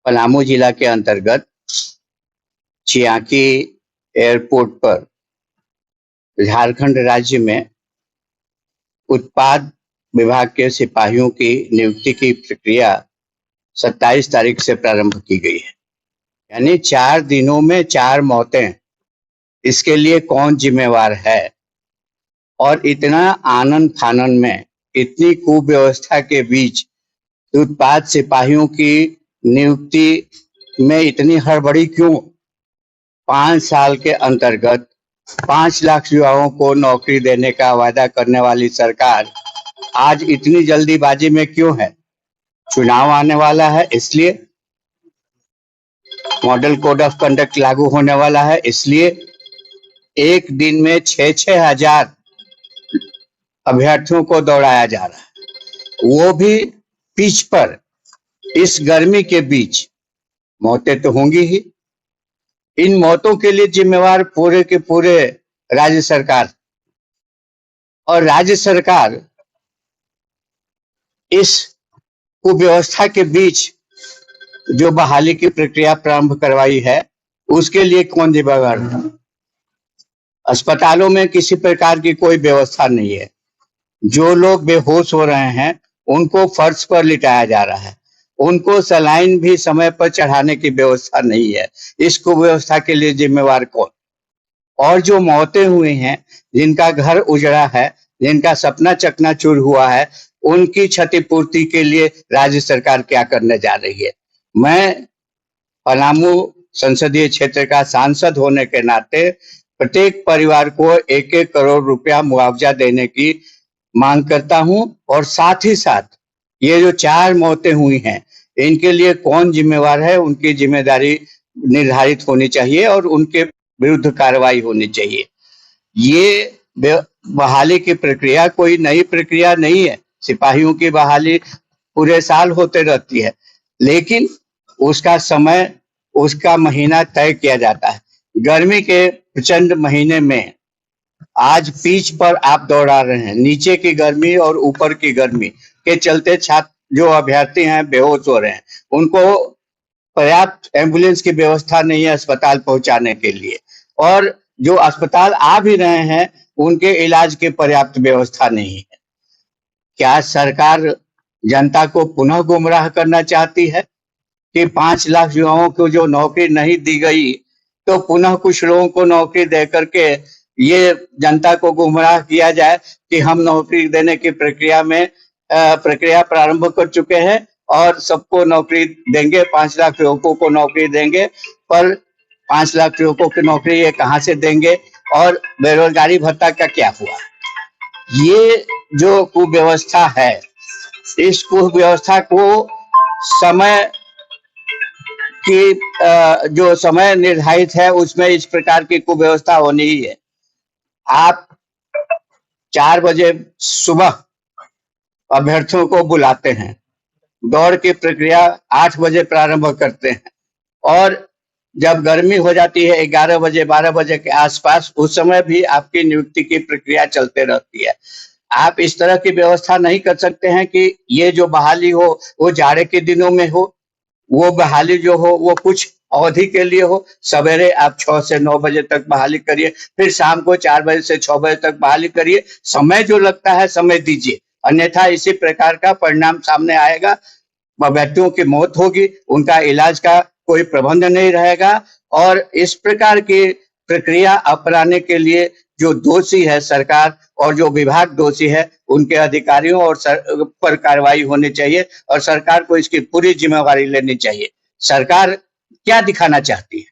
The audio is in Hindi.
पलामू जिला के अंतर्गत चियाकी एयरपोर्ट पर झारखंड राज्य में उत्पाद विभाग के सिपाहियों की नियुक्ति की प्रक्रिया 27 तारीख से प्रारंभ की गई है। यानी 4 दिनों में 4 मौतें। इसके लिए कौन जिम्मेवार है? और इतना आनन फानन में, इतनी कुव्यवस्था के बीच उत्पाद सिपाहियों की नियुक्ति में इतनी हड़बड़ी क्यों? 5 साल के अंतर्गत 5 लाख युवाओं को नौकरी देने का वादा करने वाली सरकार आज इतनी जल्दीबाजी में क्यों है? चुनाव आने वाला है इसलिए? मॉडल कोड ऑफ कंडक्ट लागू होने वाला है इसलिए? एक दिन में 6-6 हजार अभ्यर्थियों को दौड़ाया जा रहा है, वो भी पिच पर। इस गर्मी के बीच मौतें तो होंगी ही। इन मौतों के लिए जिम्मेवार पूरे के पूरे राज्य सरकार, और राज्य सरकार इस कुव्यवस्था के बीच जो बहाली की प्रक्रिया प्रारंभ करवाई है, उसके लिए कौन जिम्मेवार है? अस्पतालों में किसी प्रकार की कोई व्यवस्था नहीं है। जो लोग बेहोश हो रहे हैं उनको फर्श पर लिटाया जा रहा है, उनको सलाइन भी समय पर चढ़ाने की व्यवस्था नहीं है। इस कुव्यवस्था के लिए जिम्मेवार कौन? और जो मौतें हुई हैं, जिनका घर उजड़ा है, जिनका सपना चकनाचूर हुआ है, उनकी क्षतिपूर्ति के लिए राज्य सरकार क्या करने जा रही है? मैं पलामू संसदीय क्षेत्र का सांसद होने के नाते प्रत्येक परिवार को 1-1 करोड़ रुपया मुआवजा देने की मांग करता हूं, और साथ ही साथ ये जो 4 मौतें हुई हैं, इनके लिए कौन जिम्मेवार है, उनकी जिम्मेदारी निर्धारित होनी चाहिए और उनके विरुद्ध कार्रवाई होनी चाहिए। ये बहाली की प्रक्रिया कोई नई प्रक्रिया नहीं है। सिपाहियों की बहाली पूरे साल होते रहती है, लेकिन उसका समय, उसका महीना तय किया जाता है। गर्मी के प्रचंड महीने में आज पिच पर आप दौड़ा रहे हैं। नीचे की गर्मी और ऊपर की गर्मी के चलते छात्र जो अभ्यर्थी हैं बेहोश हो रहे हैं, उनको पर्याप्त एम्बुलेंस की व्यवस्था नहीं है अस्पताल पहुंचाने के लिए, और जो अस्पताल आ भी रहे हैं उनके इलाज की पर्याप्त व्यवस्था नहीं है। क्या सरकार जनता को पुनः गुमराह करना चाहती है कि 5 लाख युवाओं को जो नौकरी नहीं दी गई, तो पुनः कुछ लोगों को नौकरी दे करके ये जनता को गुमराह किया जाए कि हम नौकरी देने की प्रक्रिया प्रारंभ कर चुके हैं और सबको नौकरी देंगे, 5 लाख युवकों को नौकरी देंगे। पर 5 लाख युवकों की नौकरी ये कहां से देंगे? और बेरोजगारी भत्ता का क्या हुआ? ये जो कुव्यवस्था है, इस कुव्यवस्था को समय की जो समय निर्धारित है उसमें इस प्रकार की कुव्यवस्था होनी ही है। आप 4 बजे सुबह अभ्यर्थियों को बुलाते हैं, दौड़ की प्रक्रिया 8 बजे प्रारंभ करते हैं, और जब गर्मी हो जाती है 11 बजे 12 बजे के आसपास, उस समय भी आपकी नियुक्ति की प्रक्रिया चलते रहती है। आप इस तरह की व्यवस्था नहीं कर सकते हैं कि ये जो बहाली हो वो जाड़े के दिनों में हो, वो बहाली जो हो वो कुछ अवधि के लिए हो। सवेरे आप 6 से 9 बजे तक बहाली करिए, फिर शाम को 4 बजे से 6 बजे तक बहाली करिए। समय जो लगता है समय दीजिए, अन्यथा इसी प्रकार का परिणाम सामने आएगा। व्यक्तियों की मौत होगी, उनका इलाज का कोई प्रबंध नहीं रहेगा, और इस प्रकार की प्रक्रिया अपनाने के लिए जो दोषी है सरकार और जो विभाग दोषी है, उनके अधिकारियों और पर कार्रवाई होनी चाहिए, और सरकार को इसकी पूरी जिम्मेवारी लेनी चाहिए। सरकार क्या दिखाना चाहती है?